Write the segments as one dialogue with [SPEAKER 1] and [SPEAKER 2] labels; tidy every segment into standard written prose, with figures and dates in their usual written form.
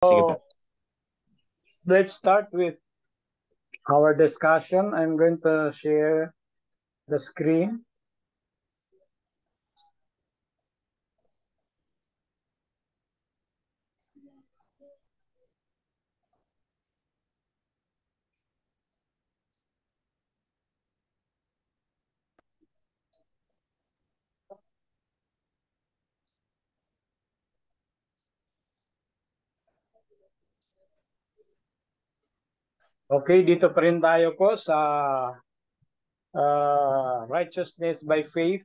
[SPEAKER 1] Sige po.
[SPEAKER 2] So, let's start with our discussion. I'm going to share the screen. Okay, dito pa rin tayo po sa righteousness by faith.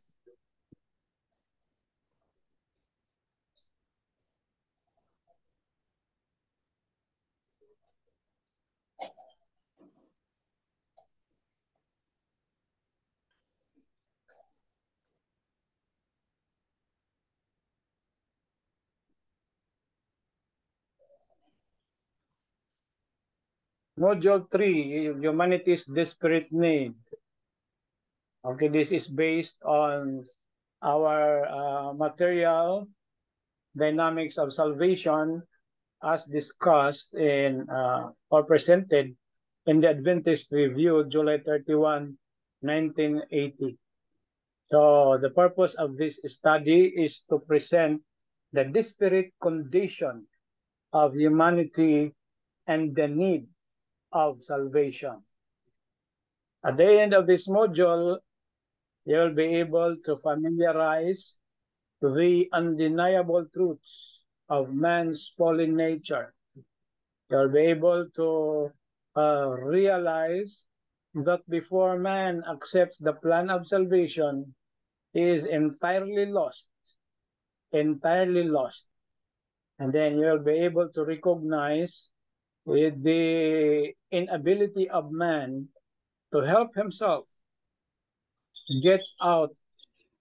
[SPEAKER 2] Module 3, Humanity's Desperate Need. Okay, this is based on our material, Dynamics of Salvation, as discussed in or presented in the Adventist Review, July 31, 1980. So the purpose of this study is to present the disparate condition of humanity and the need of salvation. At the end of this module, you'll be able to familiarize the undeniable truths of man's fallen nature. You'll be able to realize that before man accepts the plan of salvation, he is entirely lost. And then you'll be able to recognize with the inability of man to help himself get out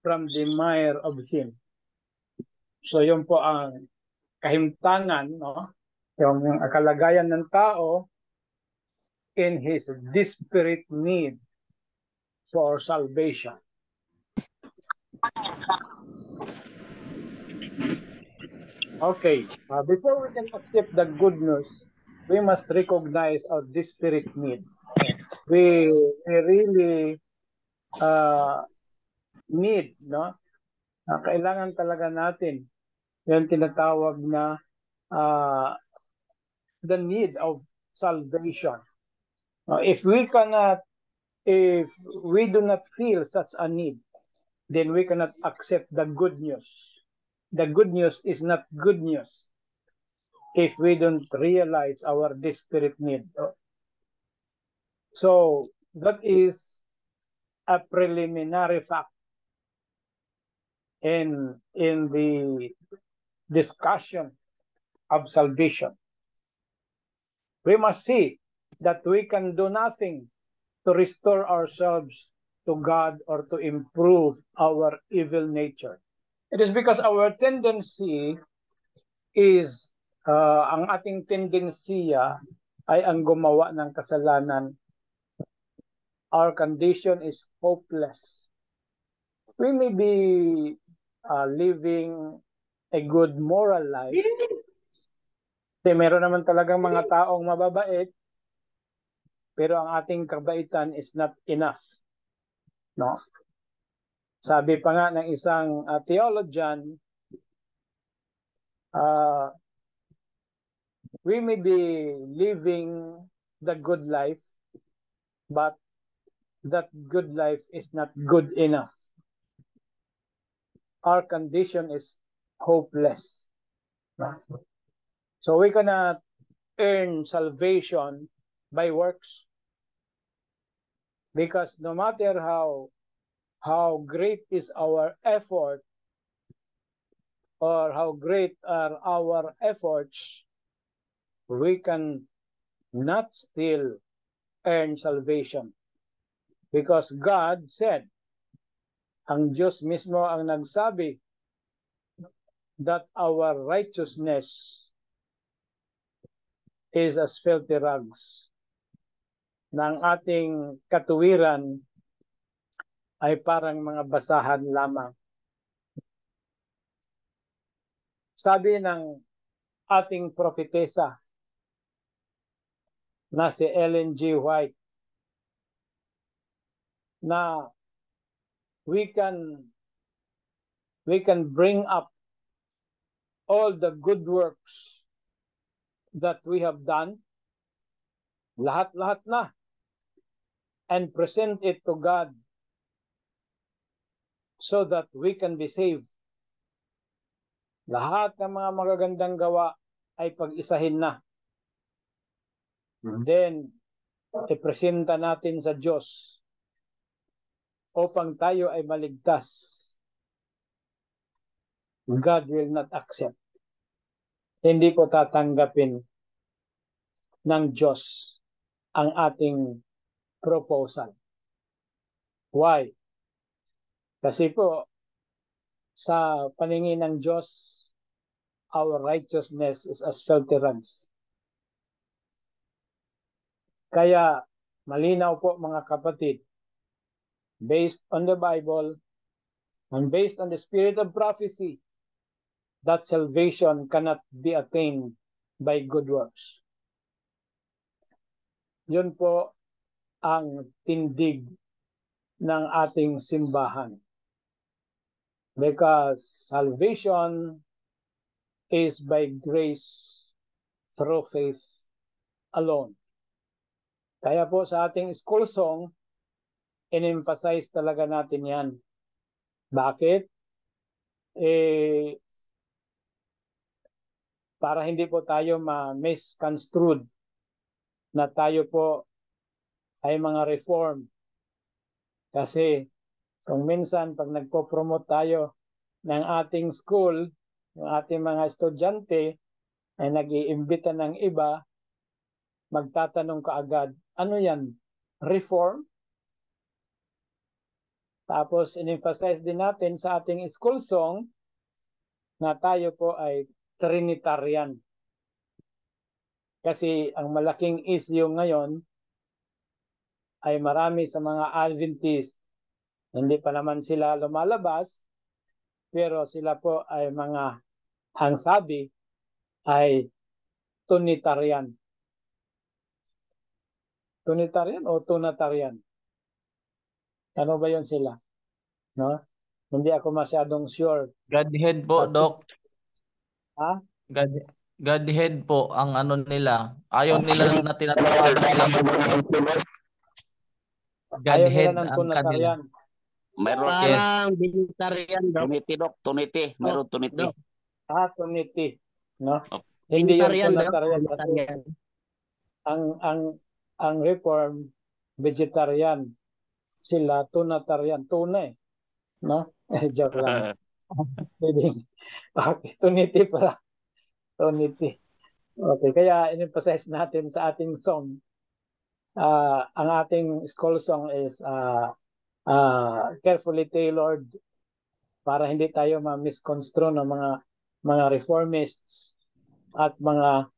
[SPEAKER 2] from the mire of sin. So yun po ang kahimtangan, no? Yung kalagayan ng tao in his desperate need for salvation. Okay, before we can accept the good news, we must recognize our desperate need. We really need, no? Kailangan talaga natin yung tinatawag na the need of salvation. If we do not feel such a need, then we cannot accept the good news. The good news is not good news if we don't realize our desperate need. So that is a preliminary fact in the discussion of salvation. We must see that we can do nothing to restore ourselves to God or to improve our evil nature. It is because our tendency is, ang ating tendensiya ay ang gumawa ng kasalanan. Our condition is hopeless. We may be living a good moral life. Kasi meron naman talagang mga taong mababait, pero ang ating kabaitan is not enough. No? Sabi pa nga ng isang theologian, we may be living the good life, but that good life is not good enough. Our condition is hopeless. So we cannot earn salvation by works, because no matter how great is our effort or how great are our efforts, we can not still earn salvation. Because God said, ang Diyos mismo ang nagsabi that our righteousness is as filthy rags. Na ang ating katuwiran ay parang mga basahan lamang. Sabi ng ating propetesa na si Ellen G. White na we can bring up all the good works that we have done, lahat-lahat na, and present it to God so that we can be saved. Lahat ng mga magagandang gawa ay pag-isahin na. And then, ipresenta natin sa Diyos upang tayo ay maligtas. God will not accept. Hindi po tatanggapin ng Diyos ang ating proposal. Why? Kasi po, sa paningin ng Diyos, our righteousness is as filthy rags. Kaya, malinaw po mga kapatid, based on the Bible and based on the spirit of prophecy, that salvation cannot be attained by good works. Yun po ang tindig ng ating simbahan. Because salvation is by grace through faith alone. Kaya po sa ating school song, in-emphasize talaga natin yan. Bakit? Para hindi po tayo ma-misconstrued na tayo po ay mga reform. Kasi kung minsan pag nagpo-promote tayo ng ating school, yung ating mga estudyante ay nag-iimbita ng iba, magtatanong kaagad, ano yan? Reform? Tapos in-emphasize din natin sa ating school song na tayo po ay Trinitarian. Kasi ang malaking issue ngayon ay marami sa mga Adventist, hindi pa naman sila lumalabas, pero sila po ay mga, ang sabi ay Tunitarian. Tunitarian o Tunatarian? Ano ba yun sila? No? Hindi ako masyadong sure.
[SPEAKER 1] Godhead po, Doc.
[SPEAKER 2] Ha?
[SPEAKER 1] Godhead po ang ano nila. Ayaw nila na tinatawag silang
[SPEAKER 2] Ayaw nila
[SPEAKER 1] Godhead
[SPEAKER 2] ng
[SPEAKER 1] ang
[SPEAKER 2] Tunatarian.
[SPEAKER 1] kanila.
[SPEAKER 3] Mayroon
[SPEAKER 1] Yes.
[SPEAKER 4] Binitarian, Doc.
[SPEAKER 3] Tuniti, Doc. Tuniti. Mayroon tuniti.
[SPEAKER 4] Doc.
[SPEAKER 2] Tuniti. No?
[SPEAKER 3] Oh.
[SPEAKER 2] Hindi yung
[SPEAKER 4] Binitarian, Doc.
[SPEAKER 2] Tunatarian.
[SPEAKER 4] Binitarian.
[SPEAKER 2] Ang Reform, vegetarian. Sila, Tunatarian. Tuna eh. No? Joke lang. Okay, Tuniti pala. Tuniti. Okay, kaya in-emphasize natin sa ating song. Ang ating school song is carefully tailored para hindi tayo ma-misconstrue ng mga reformists at mga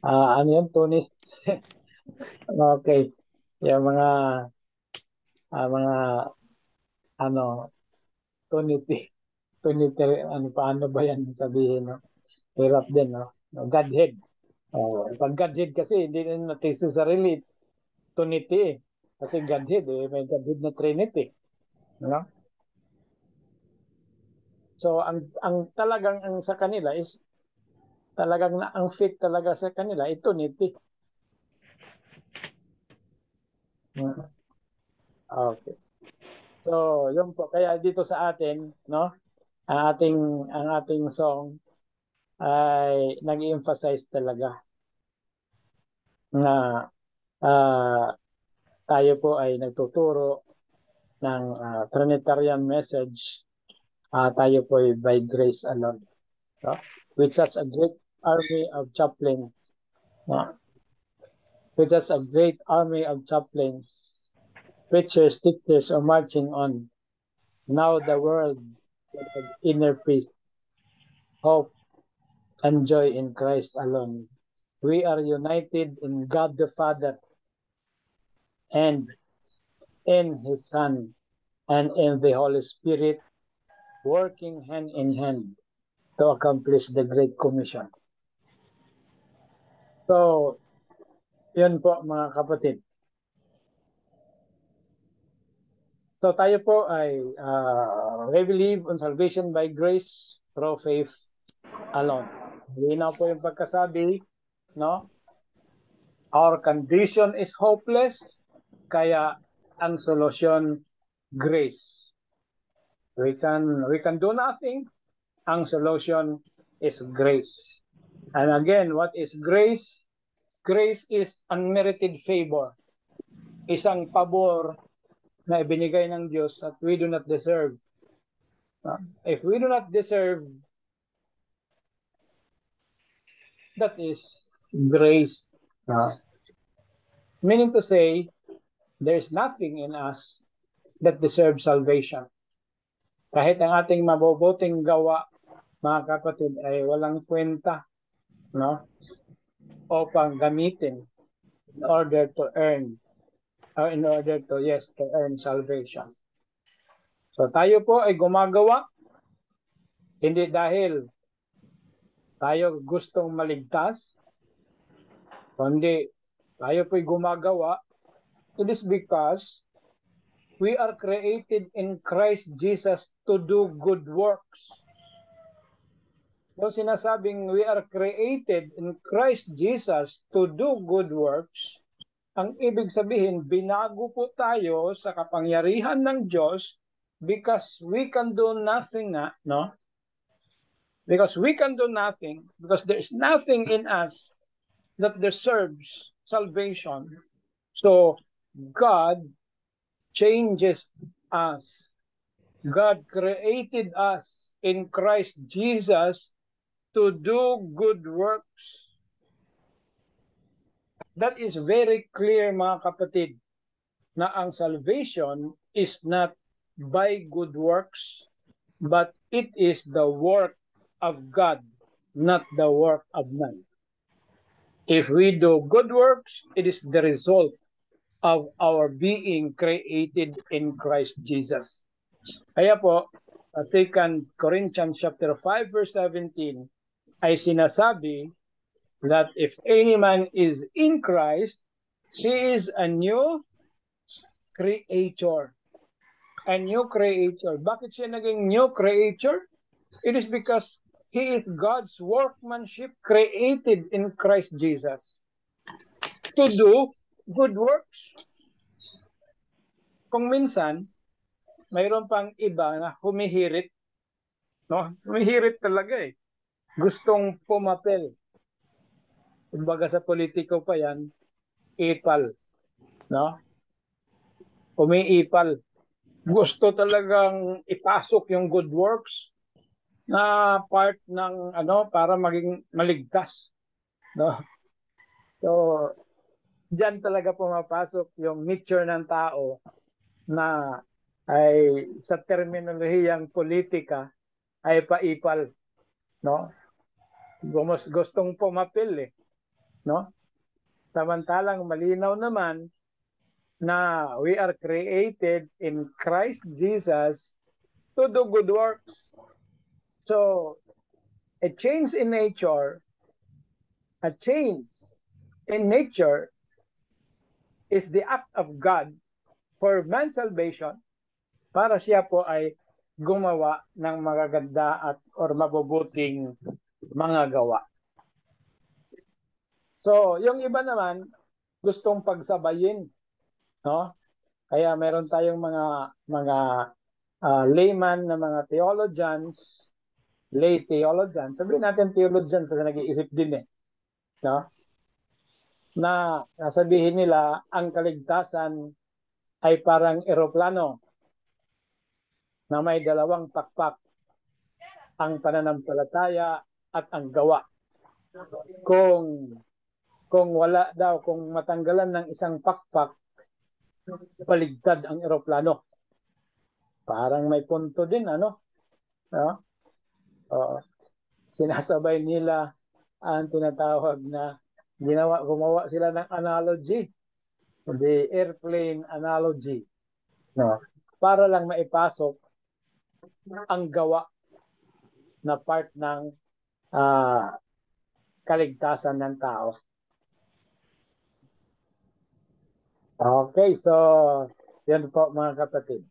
[SPEAKER 2] ano yun, Tunists. Okay. Yung mga Tuniti, ano paano ba yan sabihin, no? Hirap din, no? Godhead. Pag Godhead kasi hindi na natin sa sarili Tuniti eh. Kasi Godhead may Godhead na Trinity, no? So ang talagang ang sa kanila is talagang ang fit talaga sa kanila ito Tuniti. Okay. So, yun po. Kaya dito sa atin, no, ang ating song ay nag-emphasize talaga na tayo po ay nagtuturo ng Trinitarian message. Tayo po ay by grace alone. No? With such a great army of chaplains, preachers, teachers are marching on. Now the world will have inner peace, hope, and joy in Christ alone. We are united in God the Father and in His Son and in the Holy Spirit, working hand in hand to accomplish the Great Commission. So, yun po mga kapatid. So tayo po ay we believe on salvation by grace through faith alone. Linaw po yung pagkasabi, no? Our condition is hopeless, kaya ang solusyon grace. We can do nothing. Ang solution is grace. And again, what is grace? Grace is unmerited favor. Isang pabor na ibinigay ng Diyos that we do not deserve. If we do not deserve, that is grace. Meaning to say, there is nothing in us that deserves salvation. Kahit ang ating mabubuting gawa, mga kapatid, ay walang kwenta, no? Upang gamitin in order to earn, or in order to, to earn salvation. So tayo po ay gumagawa, hindi dahil tayo gustong maligtas, kundi tayo po'y gumagawa. It is because we are created in Christ Jesus to do good works. Yung sinasabing we are created in Christ Jesus to do good works, ang ibig sabihin, binago po tayo sa kapangyarihan ng Diyos because we can do nothing no? Because we can do nothing, because there is nothing in us that deserves salvation. So, God changes us. God created us in Christ Jesus to do good works. That is very clear, mga kapatid, na ang salvation is not by good works, but it is the work of God, not the work of man. If we do good works, it is the result of our being created in Christ Jesus. Kaya po, 2 Corinthians chapter 5 verse 17 ay sinasabi that if any man is in Christ, he is a new creator. A new creator. Bakit siya naging new creator? It is because he is God's workmanship created in Christ Jesus to do good works. Kung minsan, mayroon pang iba na humihirit, no? Humihirit talaga eh. Gustong pumapel. Kumbaga sa politiko pa yan, ipal, no? Umiipal. Gusto talagang ipasok yung good works na part ng para maging maligtas, no? So diyan talaga pumapasok yung nature ng tao na ay sa terminolohiyang politika ay paipal, no? Gustong pumapil no? Samantalang malinaw naman na we are created in Christ Jesus to do good works. So, a change in nature is the act of God for man's salvation para siya po ay gumawa ng magaganda or mabubuting mga gawa. So, yung iba naman gustong pagsabayin, no? Kaya meron tayong mga layman na mga theologians, lay theologians. Sabihin natin theologians kasi nag-iisip din no? Na sabihin nila ang kaligtasan ay parang eroplano na may dalawang pakpak, ang pananampalataya at ang gawa. Kung wala daw, kung matanggalan ng isang pakpak, baligtad ang eroplano. Parang may punto din, no? Sinasabay nila ang tinatawag na gumawa sila ng analogy, the airplane analogy, no? Para lang maipasok ang gawa na part ng kaligtasan ng tao. Okay, so yan po mga kapatid.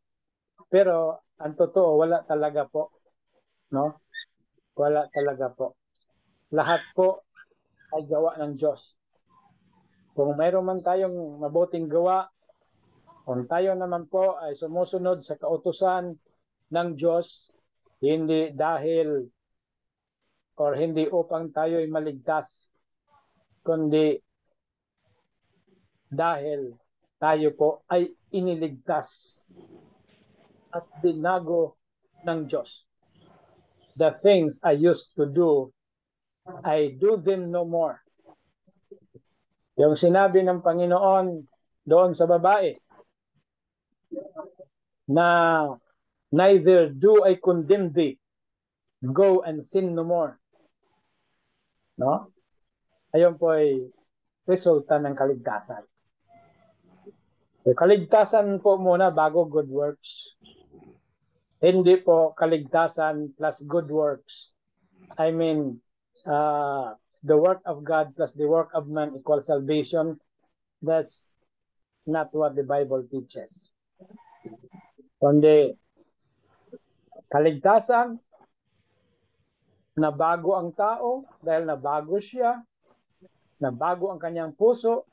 [SPEAKER 2] Pero ang totoo, wala talaga po, no? Wala talaga po. Lahat po ay gawa ng Diyos. Kung mayroon man tayong mabuting gawa, kung tayo naman po ay sumusunod sa kautusan ng Diyos, hindi dahil or hindi upang tayo ay maligtas, kundi dahil tayo po ay iniligtas at binago ng Diyos. The things I used to do, I do them no more. Yung sinabi ng Panginoon doon sa babae na neither do I condemn thee, go and sin no more. No? Ayun po ay resulta ng kaligtasan. So, kaligtasan po muna bago good works. Hindi po kaligtasan plus good works. I mean, the work of God plus the work of man equals salvation. That's not what the Bible teaches. Kundi kaligtasan, nabago ang tao dahil nabago siya, nabago ang kanyang puso,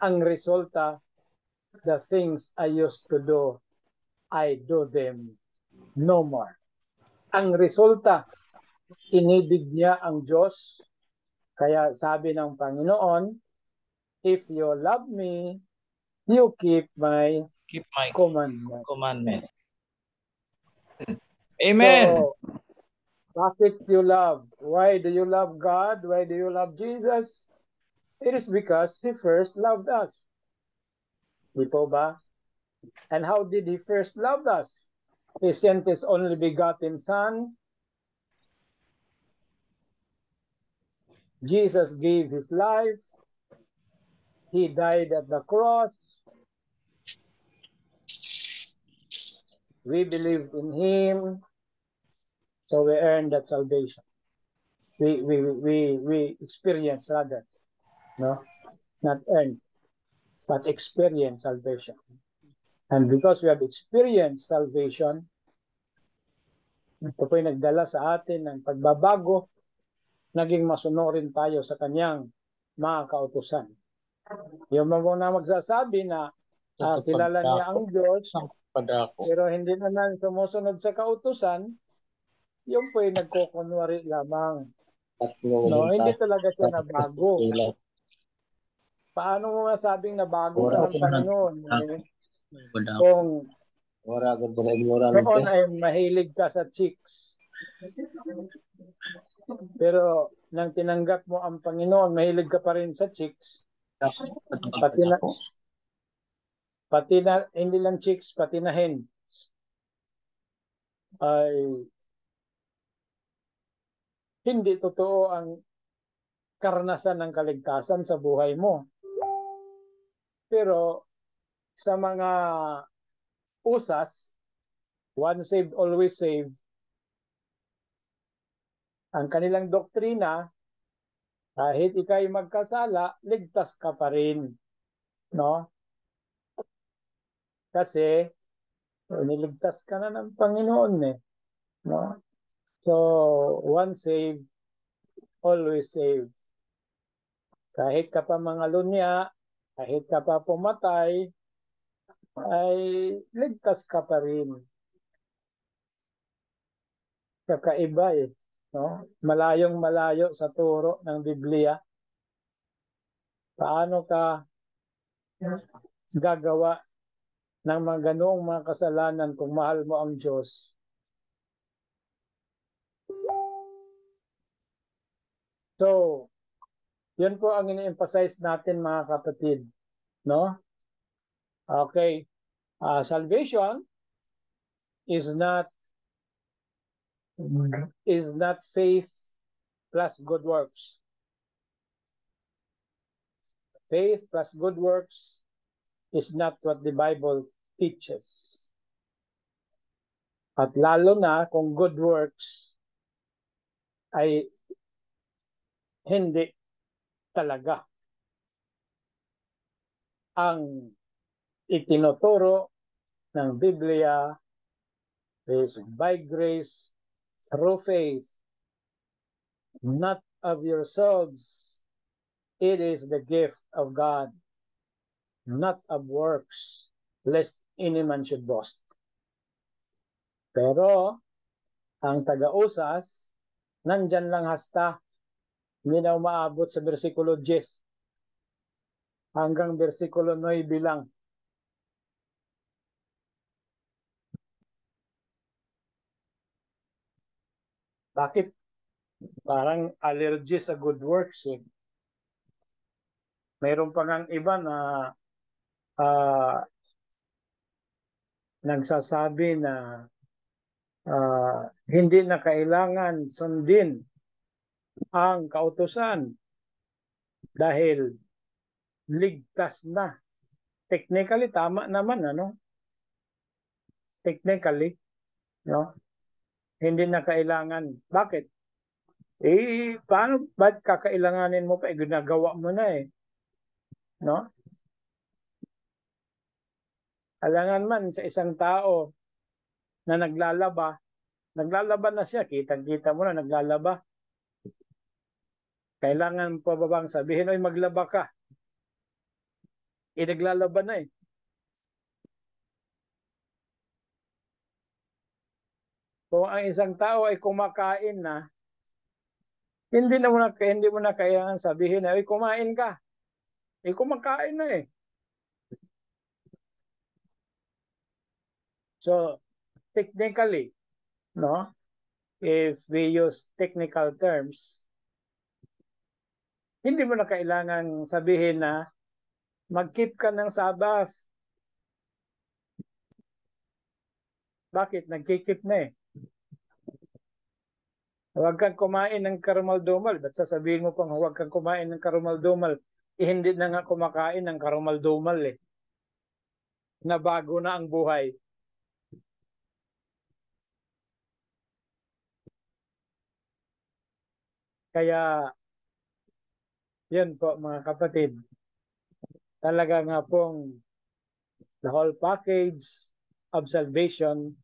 [SPEAKER 2] ang resulta, the things I used to do, I do them no more. Ang resulta, inibig niya ang Diyos. Kaya sabi ng Panginoon, if you love me, you keep my
[SPEAKER 1] Keep my
[SPEAKER 2] commandment.
[SPEAKER 1] commandment. Amen.
[SPEAKER 2] So, bakit you love? Why do you love God? Why do you love Jesus? It is because He first loved us. Di po ba? And how did He first love us? He sent His only begotten Son. Jesus gave His life. He died at the cross. We believed in Him. So we earned that salvation. We experience rather. No? Not earned, but experience salvation. And because we have experienced salvation, ito po'y nagdala sa atin ng pagbabago, naging masunurin tayo sa kanyang mga kautusan. Yung mga magsasabi na kilala niya ang Diyos, pero hindi naman sumusunod sa kautusan, yung po'y nagkukunwari lamang. No, hindi talaga siya nabago. Paano mo masabing nabago ka ng Panginoon? Kung noon ay mahilig ka sa chicks. Pero nang tinanggap mo ang Panginoon, mahilig ka pa rin sa chicks. Pati na hindi lang chicks, pati na hen. Ay hindi totoo ang karanasan ng kaligtasan sa buhay mo. Pero sa mga usas, once saved, always saved, ang kanilang doktrina, kahit ikay magkasala, ligtas ka pa rin. No? Kasi, niligtas ka na ng Panginoon eh. No? So, once saved, always saved. Kahit ka pa mga lunya, kahit ka pa pumatay, ay ligtas ka pa rin. Kakaiba eh. No? Malayong malayo sa turo ng Biblia. Paano ka gagawa ng mga ganoong mga kasalanan kung mahal mo ang Diyos? So, yun po ang ini-emphasize natin mga kapatid. No? Okay. Salvation is not faith plus good works. Faith plus good works is not what the Bible teaches. At lalo na kung good works ay hindi talaga ang itinuturo ng Biblia is by grace through faith, not of yourselves. It is the gift of God, not of works, lest any man should boast. Pero, ang taga-usas, nandyan lang hasta, hindi na umaabot sa versikulo 10 hanggang versikulo 9 lang. Bakit? Parang allergy sa good works. Eh. Mayroon pa ngang iba na nagsasabi na hindi na kailangan sundin ang kautusan dahil ligtas na. Technically, tama naman, ano? Technically, no? Hindi na kailangan. Bakit? Paano, ba't kakailanganin mo pa? Ginagawa mo na eh. No? Alangan man sa isang tao na naglalaba na siya, kitang-kita mo na naglalaba. Kailangan pa ba bang sabihin, oy maglaba ka? Naglalaba na eh. Kung ang isang tao ay kumakain na, hindi mo na kailangan sabihin na, oy kumain ka. Kumakain na eh. So, technically, no? If we use technical terms, hindi mo na kailangan sabihin na mag-keep ka ng Sabbath. Bakit? Nag-keep na eh. Huwag kang kumain ng karumal-dumal. Ba't sasabihin mo pang huwag kang kumain ng karumal-dumal? Hindi na nga kumakain ng karumal-dumal eh. Nabago na ang buhay. Kaya, yun po mga kapatid. Talaga nga pong the whole package of salvation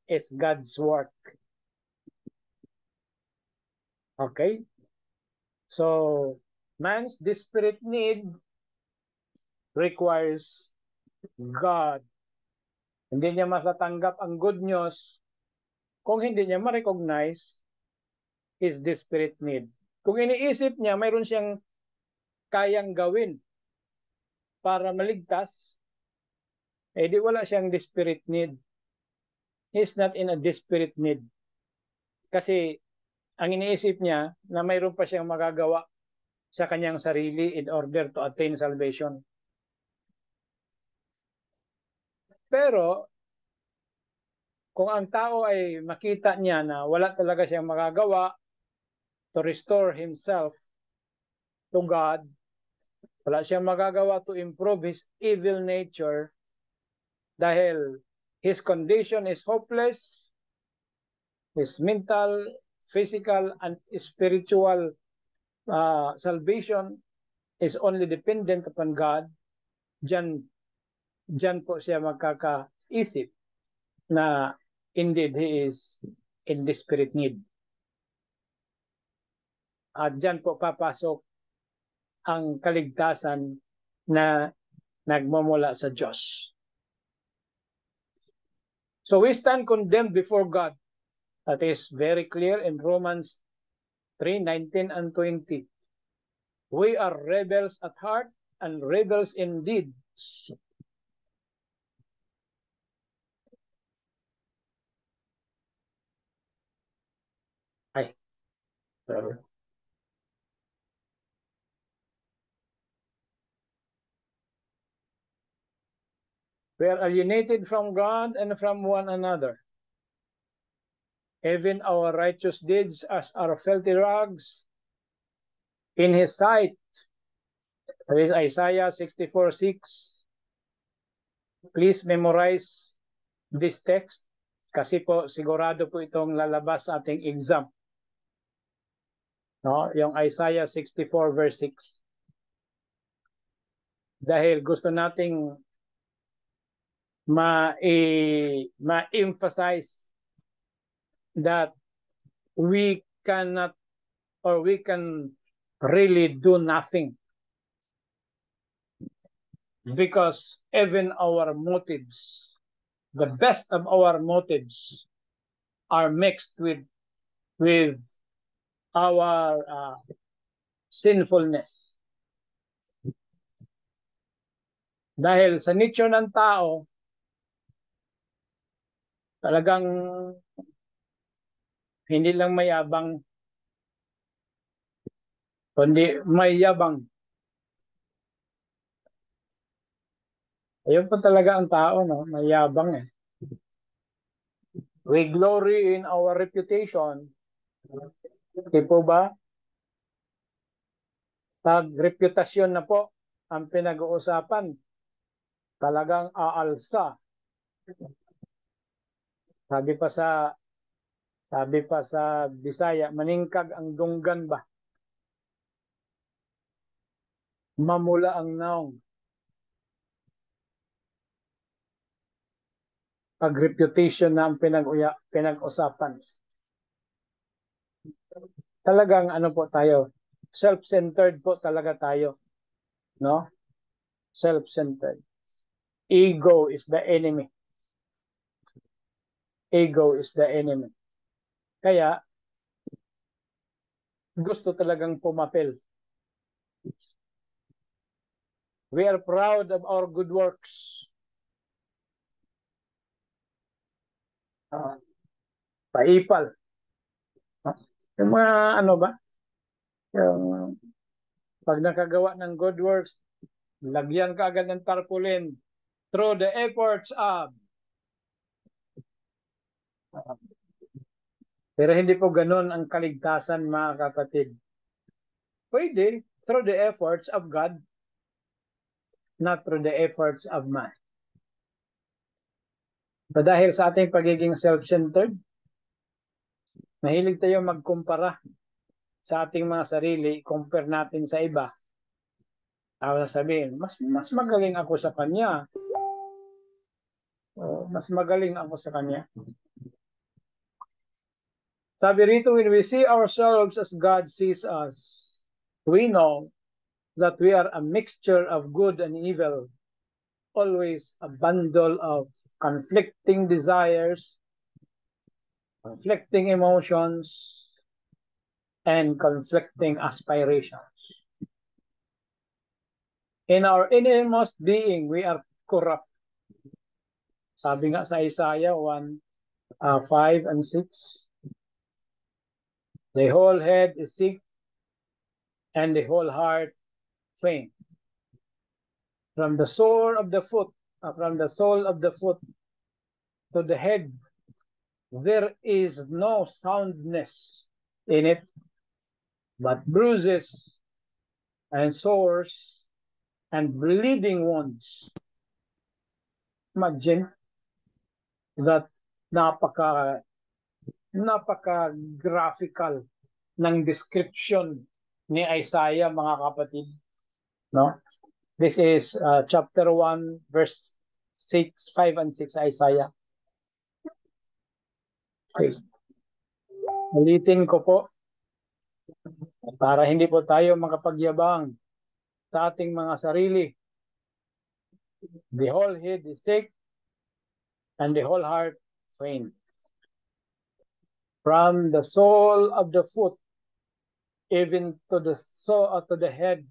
[SPEAKER 2] is God's work. Okay? So, man's desperate need requires God. Hindi niya masatanggap ang good news kung hindi niya ma-recognize his desperate need. Kung iniisip niya, mayroon siyang kayang gawin para maligtas, di wala siyang desperate need. He's not in a desperate need. Kasi ang iniisip niya na mayroon pa siyang magagawa sa kanyang sarili in order to attain salvation. Pero, kung ang tao ay makita niya na wala talaga siyang magagawa to restore himself to God, wala siyang magagawa to improve his evil nature dahil his condition is hopeless, his mental, physical, and spiritual salvation is only dependent upon God, dyan po siya magkakaisip na indeed he is in desperate need. At dyan po papasok ang kaligtasan na nagmumula sa Diyos. So we stand condemned before God. That is very clear in Romans 3:19 and 20. We are rebels at heart and rebels in deeds. Sorry. We are alienated from God and from one another. Even our righteous deeds as our filthy rags in His sight. That is Isaiah 64:6. Please memorize this text kasi po sigurado po itong lalabas sa ating exam. No, yung Isaiah 64 verse 6. Dahil gusto nating ma-emphasize that we cannot or we can really do nothing because even our motives, the best of our motives, are mixed with our sinfulness. Dahil sa nature ng tao, talagang hindi lang mayabang, kundi mayabang. Ayun pa talaga ang tao, no? Mayabang eh. We glory in our reputation. Di po ba? Pag reputasyon na po ang pinag-uusapan, talagang aalsa. Sabi pa sa Bisaya, maningkag ang dunggan ba? Mamula ang naong. Pag reputation na ang pinag-usapan. Talagang ano po tayo, self-centered po talaga tayo. No? Self-centered. Ego is the enemy. Ego is the enemy. Kaya, gusto talagang pumapel. We are proud of our good works. Paipal. Yung mga ano ba? Yung pag nakagawa ng good works, lagyan ka agad ng tarpaulin through the efforts of. Pero hindi po ganun ang kaligtasan, mga kapatid. Pwede through the efforts of God, not through the efforts of man. So dahil sa ating pagiging self-centered, mahilig tayo magkumpara sa ating mga sarili, compare natin sa iba. Tapos sabihin, mas magaling ako sa kanya. Mas magaling ako sa kanya. Sabi rito, when we see ourselves as God sees us, we know that we are a mixture of good and evil, always a bundle of conflicting desires, conflicting emotions, and conflicting aspirations. In our innermost being, we are corrupt. Sabi nga sa Isaiah 1:5 and 6, the whole head is sick, and the whole heart faint. From the sole of the foot to the head, there is no soundness in it, but bruises and sores and bleeding wounds. Imagine that napaka-graphical ng description ni Isaiah, mga kapatid. No? This is chapter 1, verse 5 and 6, Isaiah. Okay. Ulitin ko po para hindi po tayo makapagyabang sa ating mga sarili. The whole head is sick and the whole heart faint. From the sole of the foot even to the head,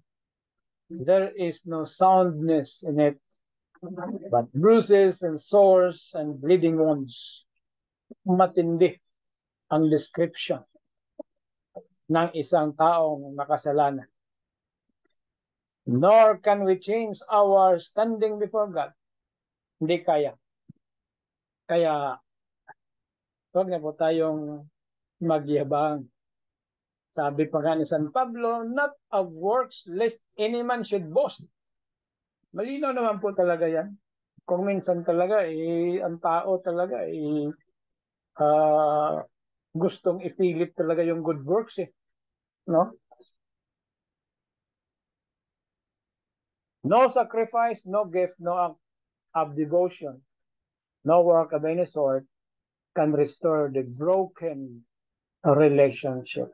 [SPEAKER 2] there is no soundness in it, but bruises and sores and bleeding wounds. Matindi ang description ng isang taong makasalanan. Nor can we change our standing before God. Hindi kaya. Kaya, huwag na po tayong magyabang. Sabi pa nga ni San Pablo, not of works, lest any man should boast. Malinaw naman po talaga yan. Kung minsan talaga, ang tao talaga, gustong ipilit talaga yung good works eh. No? No sacrifice, no gift, no act of devotion no work of any sort can restore the broken relationship.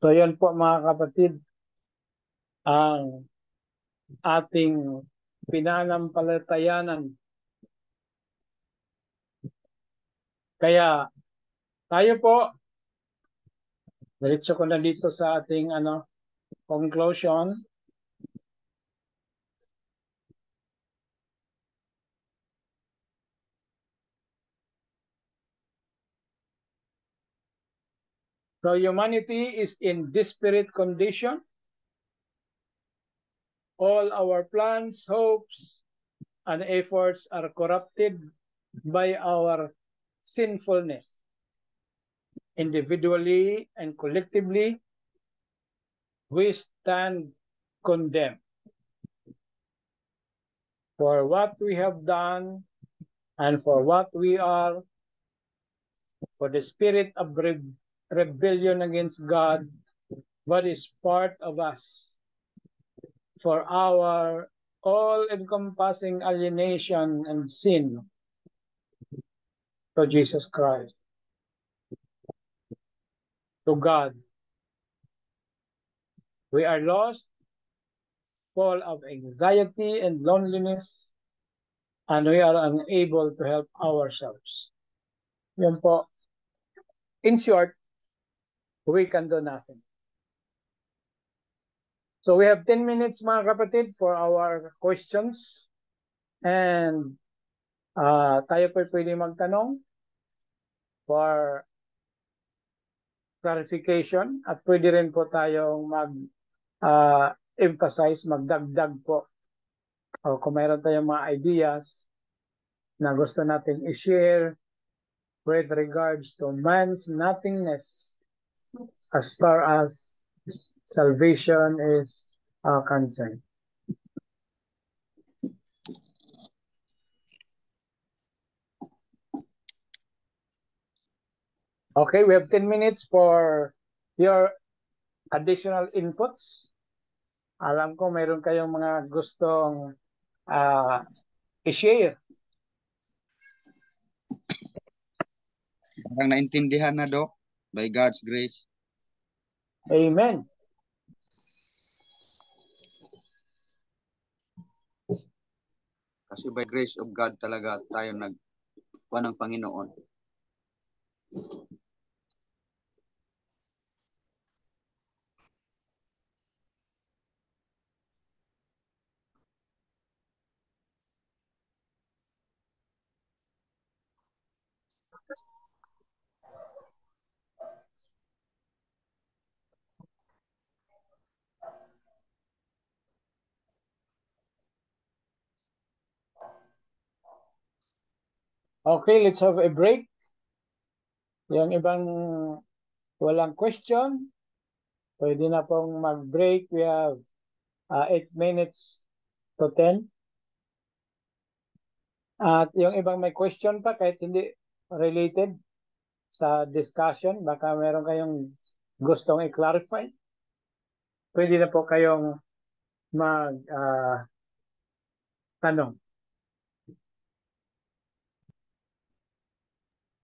[SPEAKER 2] So yan po mga kapatid, ang ating pinanampalatayanan. Kaya tayo po, diretso ko na dito sa ating conclusion. So humanity is in desperate condition. All our plans, hopes, and efforts are corrupted by our sinfulness. Individually and collectively, we stand condemned for what we have done and for what we are, for the spirit of rebellion against God, what is part of us, for our all-encompassing alienation and sin to Jesus Christ, to God. We are lost, full of anxiety and loneliness, and we are unable to help ourselves. Yun po. In short, we can do nothing. So we have 10 minutes mga kapatid for our questions. And tayo po pwede magtanong for clarification at pwede rin po tayong emphasize, magdagdag po. O kung mayroon tayong mga ideas na gusto natin i-share with regards to man's nothingness as far as salvation is concerned. Okay, we have 10 minutes for your additional inputs. Alam ko mayroon kayong mga gustong i-share.
[SPEAKER 4] Parang naintindihan na, Doc, by God's grace.
[SPEAKER 2] Amen.
[SPEAKER 4] Kasi by grace of God talaga tayo nagkuha ng Panginoon.
[SPEAKER 2] Okay, let's have a break. Yung ibang walang question, pwede na pong mag-break. We have 8 minutes to 10. At yung ibang may question pa, kahit hindi related sa discussion, baka meron kayong gustong i-clarify, pwede na po kayong tanong.